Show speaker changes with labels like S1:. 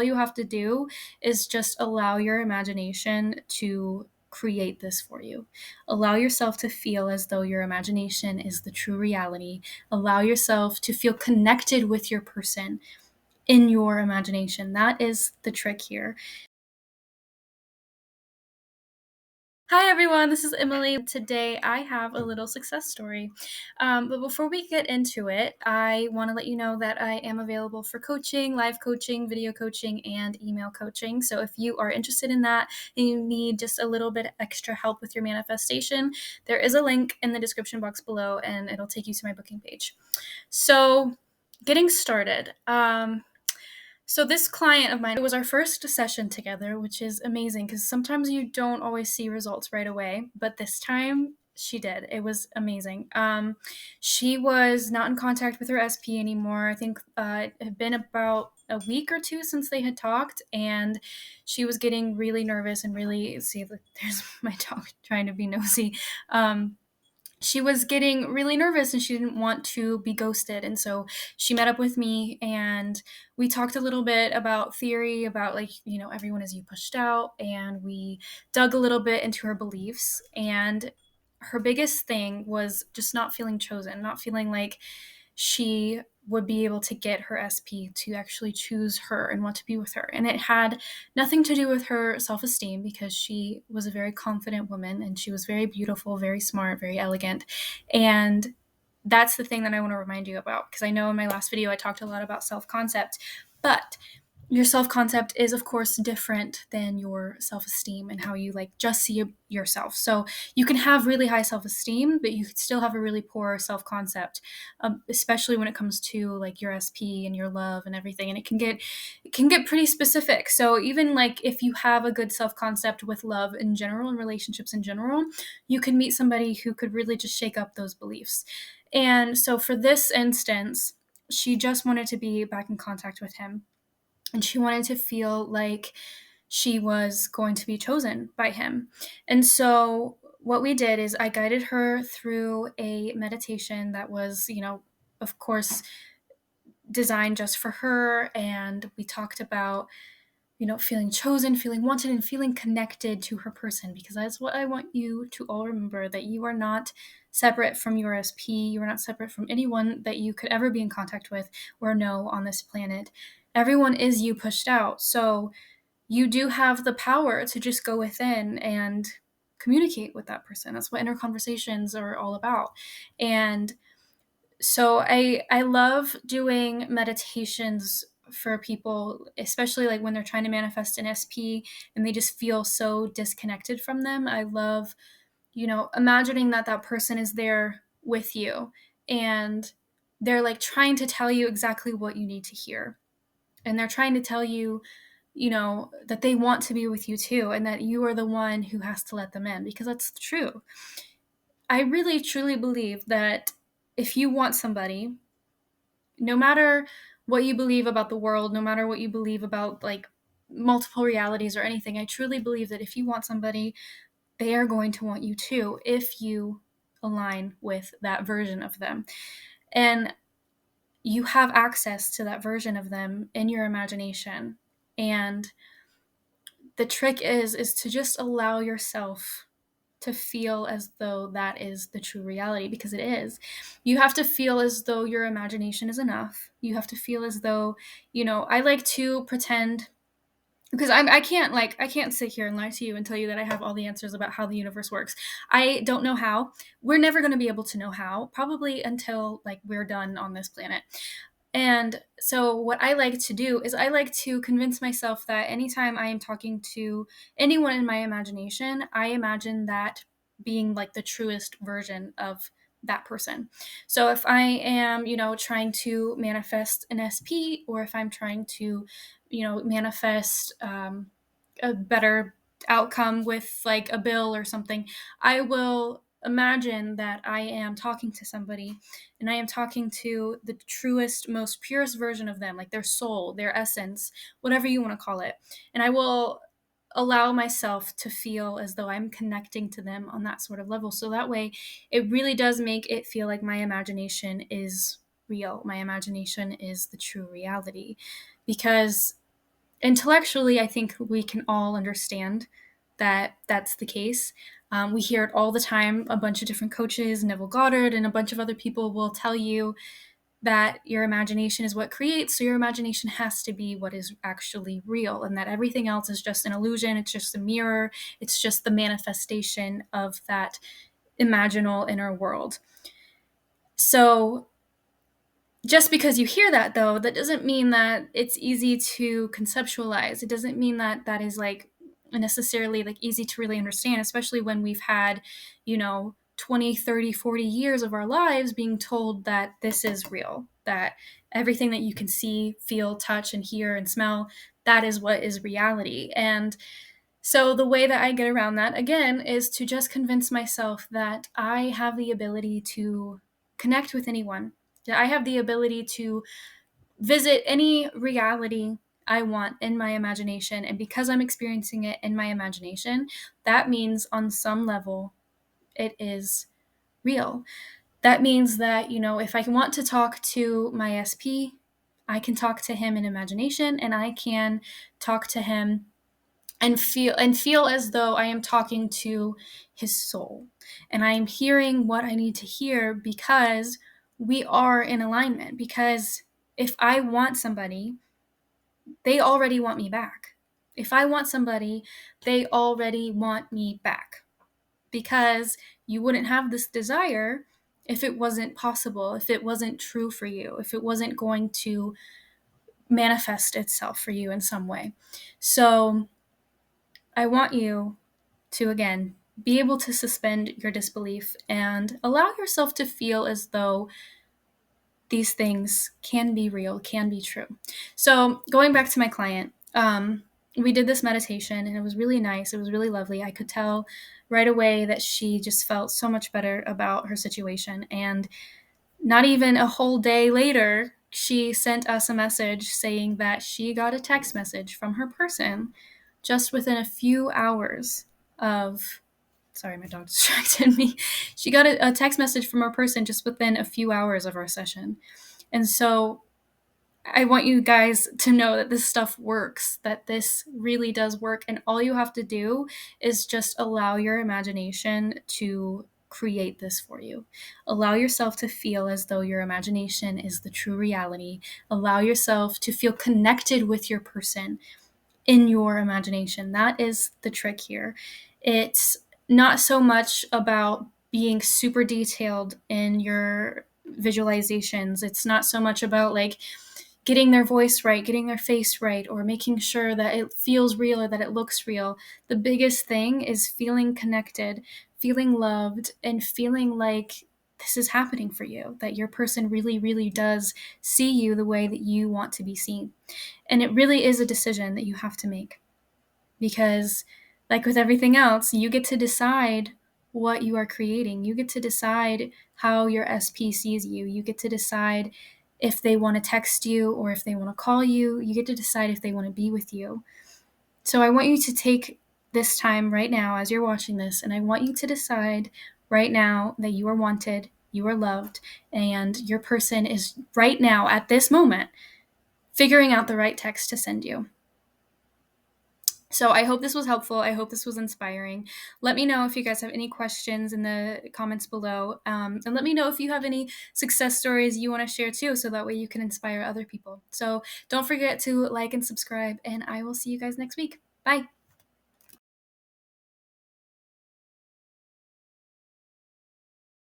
S1: All you have to do is just allow your imagination to create this for you. Allow yourself to feel as though your imagination is the true reality. Allow yourself to feel connected with your person in your imagination. That is the trick here. Hi everyone, this is Emily. Today I have a little success story. But before we get into it, I want to let you know that I am available for coaching, live coaching, video coaching, and email coaching. So if you are interested in that and you need just a little bit extra help with your manifestation, there is a link in the description box below and it'll take you to my booking page. So getting started. So this client of mine, it was our first session together, which is amazing because sometimes you don't always see results right away, but this time she did. It was amazing. She was not in contact with her SP anymore. I think it had been about a week or two since they had talked, and she was getting really nervous and really, see, look, there's my dog trying to be nosy. She was getting really nervous and she didn't want to be ghosted. And so she met up with me and we talked a little bit about theory, about like, everyone is you pushed out. And we dug a little bit into her beliefs. And her biggest thing was just not feeling chosen, not feeling like she would be able to get her SP to actually choose her and want to be with her. And it had nothing to do with her self-esteem because she was a very confident woman and she was very beautiful, very smart, very elegant. And that's the thing that I want to remind you about, because I know in my last video I talked a lot about self-concept, but your self-concept is of course different than your self-esteem and how you like just see yourself. So you can have really high self-esteem, but you could still have a really poor self-concept, especially when it comes to like your SP and your love and everything. And it can get pretty specific. So even like if you have a good self-concept with love in general and relationships in general, you could meet somebody who could really just shake up those beliefs. And so for this instance, she just wanted to be back in contact with him. And she wanted to feel like she was going to be chosen by him. And so what we did is I guided her through a meditation that was, of course, designed just for her. And we talked about, feeling chosen, feeling wanted, and feeling connected to her person, because that's what I want you to all remember, that you are not separate from your SP. You are not separate from anyone that you could ever be in contact with or know on this planet. Everyone is you pushed out. So you do have the power to just go within and communicate with that person. That's what inner conversations are all about. And so I love doing meditations for people, especially like when they're trying to manifest an SP and they just feel so disconnected from them. I love, imagining that that person is there with you and they're like trying to tell you exactly what you need to hear. And they're trying to tell you, that they want to be with you too, and that you are the one who has to let them in, because that's true. I really truly believe that if you want somebody, no matter what you believe about the world, no matter what you believe about like multiple realities or anything, I truly believe that if you want somebody, they are going to want you too if you align with that version of them. And you have access to that version of them in your imagination. And the trick is to just allow yourself to feel as though that is the true reality, because it is. You have to feel as though your imagination is enough. You have to feel as though, I like to pretend, because I can't sit here and lie to you and tell you that I have all the answers about how the universe works. I don't know how. We're never going to be able to know how, probably until like we're done on this planet. And so what I like to do is I like to convince myself that anytime I am talking to anyone in my imagination, I imagine that being like the truest version of that person. So if I am, trying to manifest an SP, or if I'm trying to, manifest a better outcome with like a bill or something, I will imagine that I am talking to somebody and I am talking to the truest, most purest version of them, like their soul, their essence, whatever you want to call it. And I will allow myself to feel as though I'm connecting to them on that sort of level. So that way, it really does make it feel like my imagination is real. My imagination is the true reality. Because intellectually, I think we can all understand that that's the case. We hear it all the time. A bunch of different coaches, Neville Goddard, and a bunch of other people will tell you that your imagination is what creates, so your imagination has to be what is actually real, and that everything else is just an illusion, it's just a mirror, it's just the manifestation of that imaginal inner world. So just because you hear that, though, that doesn't mean that it's easy to conceptualize. It doesn't mean that that is like necessarily like easy to really understand, especially when we've had, 20, 30, 40 years of our lives being told that this is real, that everything that you can see, feel, touch, and hear and smell, that is what is reality. And so the way that I get around that, again, is to just convince myself that I have the ability to connect with anyone. That I have the ability to visit any reality I want in my imagination. And because I'm experiencing it in my imagination, that means on some level it is real. That means that, if I want to talk to my SP, I can talk to him in imagination, and I can talk to him and feel as though I am talking to his soul, and I am hearing what I need to hear, because we are in alignment. Because if I want somebody, they already want me back. If I want somebody, they already want me back, because you wouldn't have this desire if it wasn't possible, if it wasn't true for you, if it wasn't going to manifest itself for you in some way. So I want you to, again, be able to suspend your disbelief and allow yourself to feel as though these things can be real, can be true. So, going back to my client, we did this meditation and it was really nice. It was really lovely. I could tell right away that she just felt so much better about her situation. And not even a whole day later, she sent us a message saying that she got a text message from her person just within a few hours of. Sorry, my dog distracted me. She got a text message from her person just within a few hours of our session. And so I want you guys to know that this stuff works, that this really does work. And all you have to do is just allow your imagination to create this for you. Allow yourself to feel as though your imagination is the true reality. Allow yourself to feel connected with your person in your imagination. That is the trick here. It's not so much about being super detailed in your visualizations. It's not so much about like getting their voice right, getting their face right, or making sure that it feels real or that it looks real. The biggest thing is feeling connected, feeling loved, and feeling like this is happening for you, that your person really, really does see you the way that you want to be seen. And it really is a decision that you have to make, because, like with everything else, you get to decide what you are creating. You get to decide how your SP sees you. You get to decide if they want to text you or if they want to call you. You get to decide if they want to be with you. So I want you to take this time right now as you're watching this, and I want you to decide right now that you are wanted, you are loved, and your person is right now at this moment figuring out the right text to send you. So I hope this was helpful. I hope this was inspiring. Let me know if you guys have any questions in the comments below. And let me know if you have any success stories you want to share too, so that way you can inspire other people. So don't forget to like and subscribe, and I will see you guys next week. Bye.